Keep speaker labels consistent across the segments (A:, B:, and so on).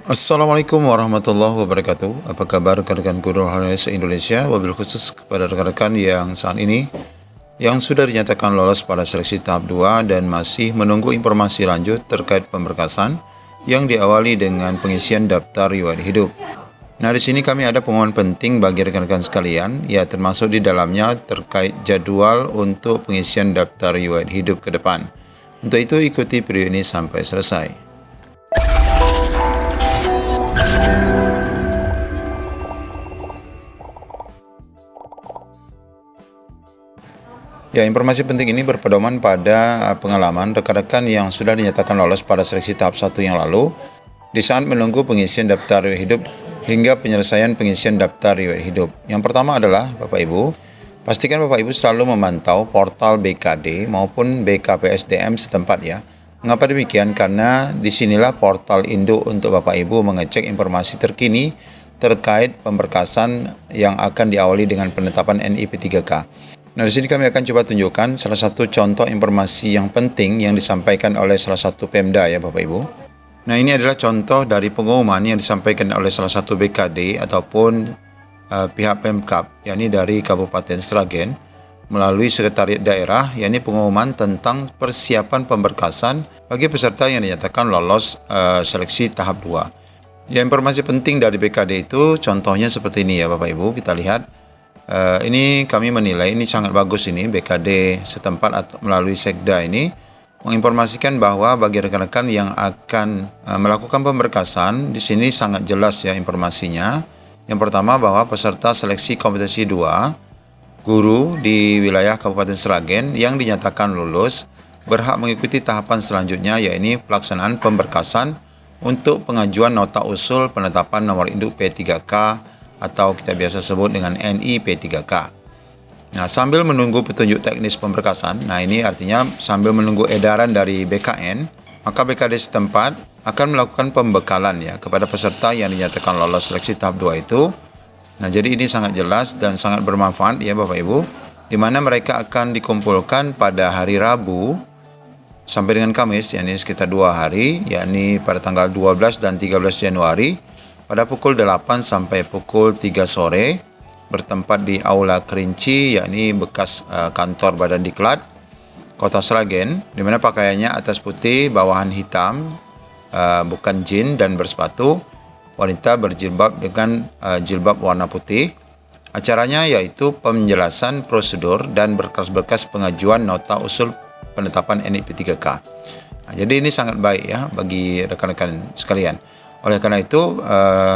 A: Assalamualaikum warahmatullahi wabarakatuh. Apa kabar rekan-rekan guru Harness se-Indonesia, wabil khusus kepada rekan-rekan yang saat ini yang sudah dinyatakan lolos pada seleksi tahap 2 dan masih menunggu informasi lanjut terkait pemberkasan yang diawali dengan pengisian daftar riwayat hidup. Nah, di sini kami ada pengumuman penting bagi rekan-rekan sekalian, ya termasuk di dalamnya terkait jadwal untuk pengisian daftar riwayat hidup ke depan. Untuk itu ikuti video ini sampai selesai. Ya, informasi penting ini berpedoman pada pengalaman rekan-rekan yang sudah dinyatakan lolos pada seleksi tahap 1 yang lalu di saat menunggu pengisian daftar riwayat hidup hingga penyelesaian pengisian daftar riwayat hidup. Yang pertama adalah Bapak Ibu, pastikan Bapak Ibu selalu memantau portal BKD maupun BKPSDM setempat ya. Mengapa demikian? Karena disinilah portal induk untuk Bapak Ibu mengecek informasi terkini terkait pemberkasan yang akan diawali dengan penetapan NIP 3K. Nah, di sini kami akan coba tunjukkan salah satu contoh informasi yang penting yang disampaikan oleh salah satu Pemda ya Bapak Ibu. Nah, ini adalah contoh dari pengumuman yang disampaikan oleh salah satu BKD ataupun pihak Pemkab, yakni dari Kabupaten Sragen melalui Sekretariat Daerah, yakni pengumuman tentang persiapan pemberkasan bagi peserta yang dinyatakan lolos seleksi tahap 2. Ya, informasi penting dari BKD itu contohnya seperti ini ya Bapak Ibu, kita lihat. Ini kami menilai ini sangat bagus ini BKD setempat atau melalui Sekda ini menginformasikan bahwa bagi rekan-rekan yang akan melakukan pemberkasan di sini sangat jelas ya informasinya. Yang pertama bahwa peserta seleksi kompetensi 2 guru di wilayah Kabupaten Sragen yang dinyatakan lulus berhak mengikuti tahapan selanjutnya, yaitu pelaksanaan pemberkasan untuk pengajuan nota usul penetapan nomor induk P3K atau kita biasa sebut dengan NIP 3K. Nah, sambil menunggu petunjuk teknis pemberkasan, nah ini artinya sambil menunggu edaran dari BKN, maka BKD setempat akan melakukan pembekalan ya kepada peserta yang dinyatakan lolos seleksi tahap 2 itu. Nah, jadi ini sangat jelas dan sangat bermanfaat ya Bapak Ibu, di mana mereka akan dikumpulkan pada hari Rabu sampai dengan Kamis, yakni sekitar 2 hari, yakni pada tanggal 12 dan 13 Januari pada pukul 8 sampai pukul 3 sore bertempat di Aula Kerinci, yakni bekas kantor Badan Diklat Kota Sragen, di mana pakaiannya atas putih, bawahan hitam, bukan jin dan bersepatu. Wanita berjilbab dengan jilbab warna putih. Acaranya yaitu penjelasan prosedur dan berkas-berkas pengajuan nota usul penetapan NIP 3K. Nah, jadi ini sangat baik ya bagi rekan-rekan sekalian. Oleh karena itu,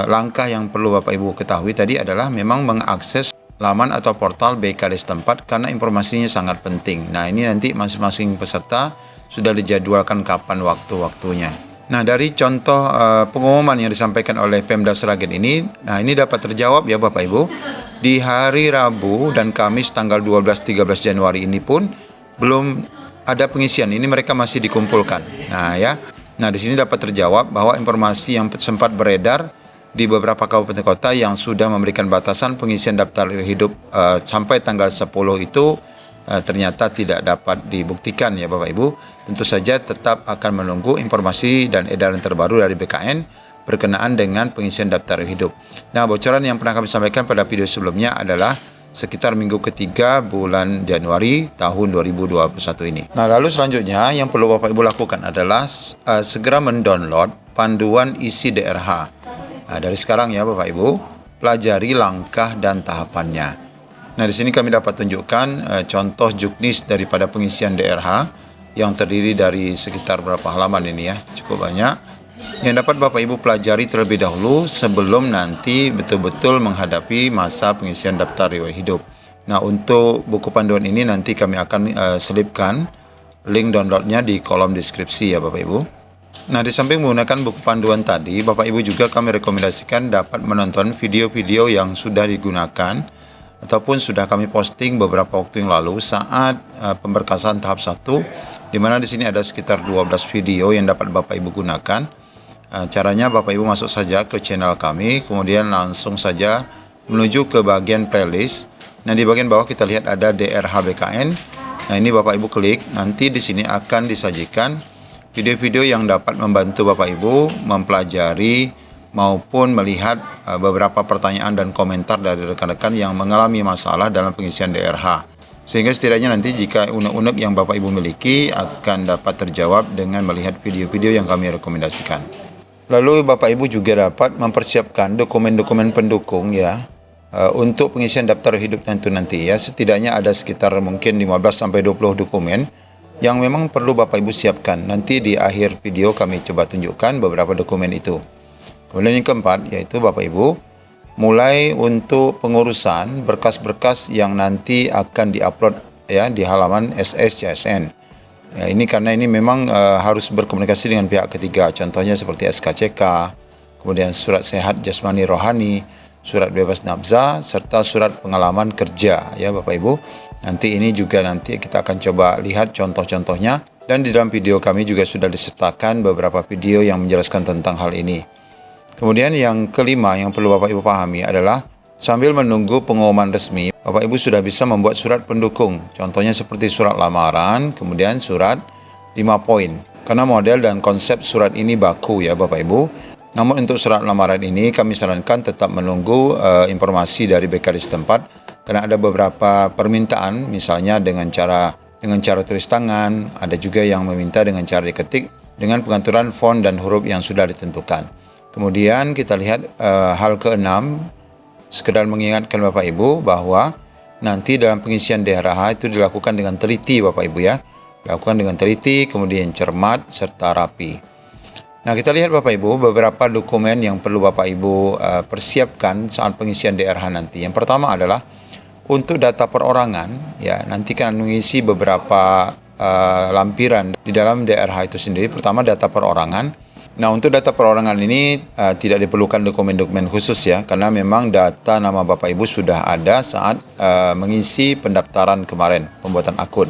A: langkah yang perlu Bapak Ibu ketahui tadi adalah memang mengakses laman atau portal BKD setempat karena informasinya sangat penting. Nah, ini nanti masing-masing peserta sudah dijadwalkan kapan waktu-waktunya. Nah, dari contoh pengumuman yang disampaikan oleh Pemda Sragen ini, nah ini dapat terjawab ya Bapak Ibu. Di hari Rabu dan Kamis tanggal 12-13 Januari ini pun belum ada pengisian. Ini mereka masih dikumpulkan. Nah, di sini dapat terjawab bahwa informasi yang sempat beredar di beberapa kabupaten kota yang sudah memberikan batasan pengisian daftar hidup sampai tanggal 10 itu ternyata tidak dapat dibuktikan ya Bapak Ibu. Tentu saja tetap akan menunggu informasi dan edaran terbaru dari BKN berkenaan dengan pengisian daftar hidup. Nah, bocoran yang pernah kami sampaikan pada video sebelumnya adalah sekitar minggu ketiga bulan Januari tahun 2021 ini. Nah, lalu selanjutnya yang perlu Bapak Ibu lakukan adalah segera mendownload panduan isi DRH. Nah, dari sekarang ya Bapak Ibu, pelajari langkah dan tahapannya. Nah, di sini kami dapat tunjukkan contoh juknis daripada pengisian DRH yang terdiri dari sekitar berapa halaman ini ya, cukup banyak. Yang dapat Bapak Ibu pelajari terlebih dahulu sebelum nanti betul-betul menghadapi masa pengisian daftar riwayat hidup. Nah, untuk buku panduan ini nanti kami akan selipkan link downloadnya di kolom deskripsi ya Bapak Ibu. Nah, di samping menggunakan buku panduan tadi, Bapak Ibu juga kami rekomendasikan dapat menonton video-video yang sudah digunakan ataupun sudah kami posting beberapa waktu yang lalu saat pemberkasan tahap 1, di mana di sini ada sekitar 12 video yang dapat Bapak Ibu gunakan. Caranya Bapak Ibu masuk saja ke channel kami, kemudian langsung saja menuju ke bagian playlist. Nah, di bagian bawah kita lihat ada DRH BKN. Nah, ini Bapak Ibu klik, nanti di sini akan disajikan video-video yang dapat membantu Bapak Ibu mempelajari maupun melihat beberapa pertanyaan dan komentar dari rekan-rekan yang mengalami masalah dalam pengisian DRH. Sehingga setidaknya nanti jika unek-unek yang Bapak Ibu miliki akan dapat terjawab dengan melihat video-video yang kami rekomendasikan. Lalu Bapak Ibu juga dapat mempersiapkan dokumen-dokumen pendukung ya untuk pengisian daftar hidup nanti ya. Setidaknya ada sekitar mungkin 15 sampai 20 dokumen yang memang perlu Bapak Ibu siapkan. Nanti di akhir video kami coba tunjukkan beberapa dokumen itu. Kemudian yang keempat yaitu Bapak Ibu mulai untuk pengurusan berkas-berkas yang nanti akan diupload ya di halaman SSCSN. Ya, ini karena ini memang harus berkomunikasi dengan pihak ketiga. Contohnya seperti SKCK, kemudian surat sehat jasmani rohani, surat bebas nafza, serta surat pengalaman kerja ya Bapak Ibu. Nanti ini juga nanti kita akan coba lihat contoh-contohnya, dan di dalam video kami juga sudah disertakan beberapa video yang menjelaskan tentang hal ini. Kemudian yang kelima yang perlu Bapak Ibu pahami adalah sambil menunggu pengumuman resmi, Bapak Ibu sudah bisa membuat surat pendukung. Contohnya seperti surat lamaran, kemudian surat 5 poin. Karena model dan konsep surat ini baku ya Bapak Ibu. Namun untuk surat lamaran ini kami sarankan tetap menunggu informasi dari BKD setempat, karena ada beberapa permintaan misalnya dengan cara tulis tangan, ada juga yang meminta dengan cara diketik dengan pengaturan font dan huruf yang sudah ditentukan. Kemudian kita lihat hal keenam, sekedar mengingatkan Bapak Ibu bahwa nanti dalam pengisian DRH itu dilakukan dengan teliti Bapak Ibu ya. Dilakukan dengan teliti, kemudian cermat, serta rapi. Nah kita lihat Bapak Ibu beberapa dokumen yang perlu Bapak Ibu persiapkan saat pengisian DRH nanti. Yang pertama adalah untuk data perorangan, ya nanti kan mengisi beberapa lampiran di dalam DRH itu sendiri. Pertama data perorangan. Nah untuk data perorangan ini tidak diperlukan dokumen-dokumen khusus ya, karena memang data nama Bapak Ibu sudah ada saat mengisi pendaftaran kemarin, pembuatan akun.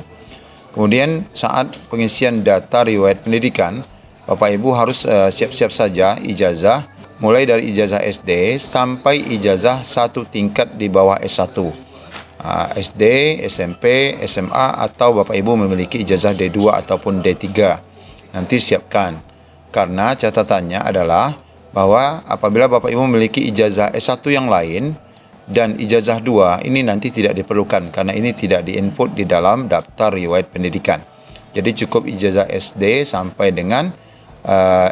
A: Kemudian saat pengisian data riwayat pendidikan, Bapak Ibu harus siap-siap saja ijazah, mulai dari ijazah SD sampai ijazah 1 tingkat di bawah S1. SD, SMP, SMA, atau Bapak Ibu memiliki ijazah D2 ataupun D3. Nanti siapkan. Karena catatannya adalah bahwa apabila Bapak Ibu memiliki ijazah S1 yang lain dan ijazah 2 ini nanti tidak diperlukan karena ini tidak diinput di dalam daftar riwayat pendidikan. Jadi cukup ijazah SD sampai dengan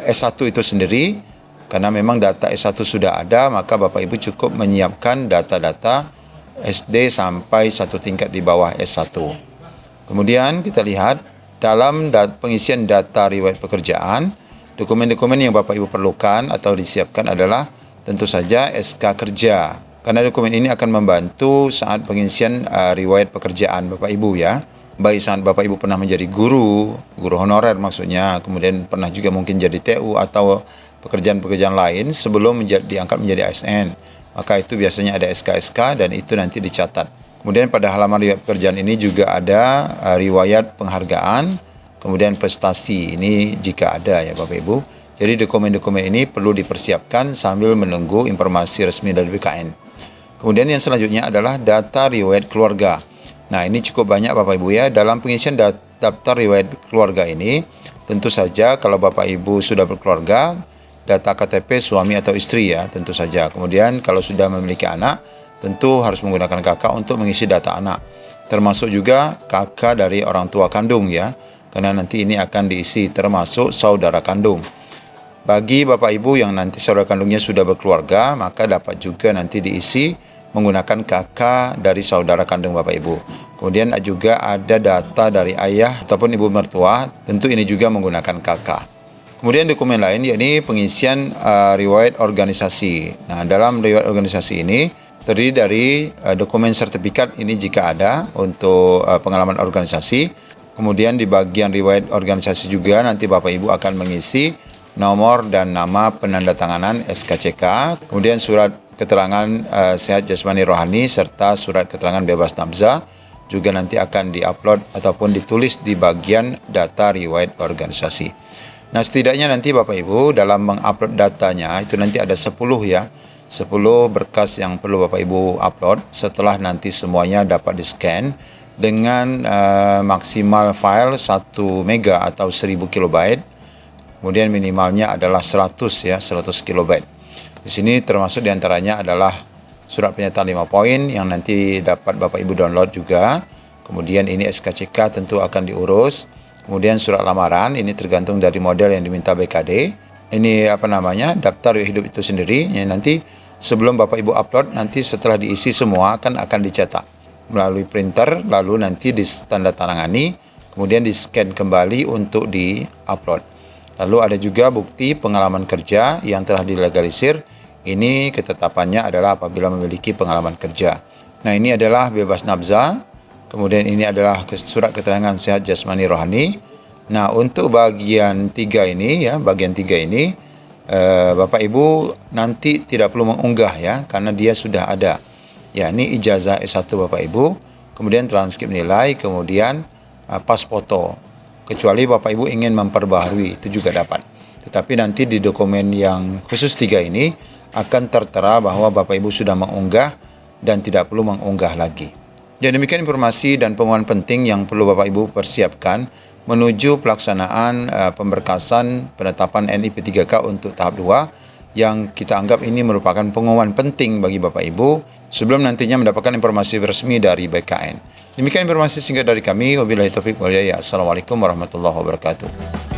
A: S1 itu sendiri, karena memang data S1 sudah ada, maka Bapak Ibu cukup menyiapkan data-data SD sampai 1 tingkat di bawah S1. Kemudian kita lihat dalam pengisian data riwayat pekerjaan, dokumen-dokumen yang Bapak Ibu perlukan atau disiapkan adalah tentu saja SK kerja. Karena dokumen ini akan membantu saat pengisian riwayat pekerjaan Bapak Ibu ya. Baik saat Bapak Ibu pernah menjadi guru honorer maksudnya, kemudian pernah juga mungkin jadi TU atau pekerjaan-pekerjaan lain sebelum diangkat menjadi ASN. Maka itu biasanya ada SK-SK dan itu nanti dicatat. Kemudian pada halaman riwayat pekerjaan ini juga ada riwayat penghargaan, kemudian prestasi ini jika ada ya Bapak Ibu. Jadi dokumen-dokumen ini perlu dipersiapkan sambil menunggu informasi resmi dari BKN. Kemudian yang selanjutnya adalah data riwayat keluarga. Nah ini cukup banyak Bapak Ibu ya. Dalam pengisian daftar riwayat keluarga ini, tentu saja kalau Bapak Ibu sudah berkeluarga, data KTP suami atau istri ya tentu saja. Kemudian kalau sudah memiliki anak, tentu harus menggunakan kakak untuk mengisi data anak. Termasuk juga kakak dari orang tua kandung ya. Karena nanti ini akan diisi termasuk saudara kandung. Bagi Bapak Ibu yang nanti saudara kandungnya sudah berkeluarga, maka dapat juga nanti diisi menggunakan kakak dari saudara kandung Bapak Ibu. Kemudian juga ada data dari ayah ataupun ibu mertua, tentu ini juga menggunakan kakak. Kemudian dokumen lain yakni pengisian riwayat organisasi. Nah dalam riwayat organisasi ini terdiri dari dokumen sertifikat ini jika ada untuk pengalaman organisasi. Kemudian di bagian riwayat organisasi juga nanti Bapak Ibu akan mengisi nomor dan nama penandatanganan SKCK, kemudian surat keterangan sehat jasmani rohani serta surat keterangan bebas nafza juga nanti akan diupload ataupun ditulis di bagian data riwayat organisasi. Nah setidaknya nanti Bapak Ibu dalam mengupload datanya itu nanti ada 10 ya, 10 berkas yang perlu Bapak Ibu upload setelah nanti semuanya dapat di-scan dengan maksimal file 1 mega atau 1000 kilobyte. Kemudian minimalnya adalah 100 kilobyte. Di sini termasuk diantaranya adalah surat pernyataan 5 poin yang nanti dapat Bapak Ibu download juga. Kemudian ini SKCK tentu akan diurus. Kemudian surat lamaran, ini tergantung dari model yang diminta BKD. Ini daftar riwayat hidup itu sendiri, yang nanti sebelum Bapak Ibu upload, nanti setelah diisi semua akan dicetak melalui printer, lalu nanti ditandatangani, kemudian di-scan kembali untuk di-upload. Lalu ada juga bukti pengalaman kerja yang telah dilegalisir. Ini ketetapannya adalah apabila memiliki pengalaman kerja. Nah, ini adalah bebas nafza. Kemudian ini adalah surat keterangan sehat jasmani rohani. Nah, untuk bagian 3 ini Bapak Ibu nanti tidak perlu mengunggah ya, karena dia sudah ada. Ya, ini ijazah S1 Bapak Ibu, kemudian transkrip nilai, kemudian pas foto. Kecuali Bapak Ibu ingin memperbaharui, itu juga dapat. Tetapi nanti di dokumen yang khusus 3 ini akan tertera bahwa Bapak Ibu sudah mengunggah dan tidak perlu mengunggah lagi. Jadi demikian informasi dan pengumuman penting yang perlu Bapak Ibu persiapkan menuju pelaksanaan pemberkasan penetapan NIP3K untuk tahap 2 yang kita anggap ini merupakan pengumuman penting bagi Bapak Ibu sebelum nantinya mendapatkan informasi resmi dari BKN. Demikian informasi singkat dari kami. Wabillahi taufiq wal hidayah. Assalamualaikum warahmatullahi wabarakatuh.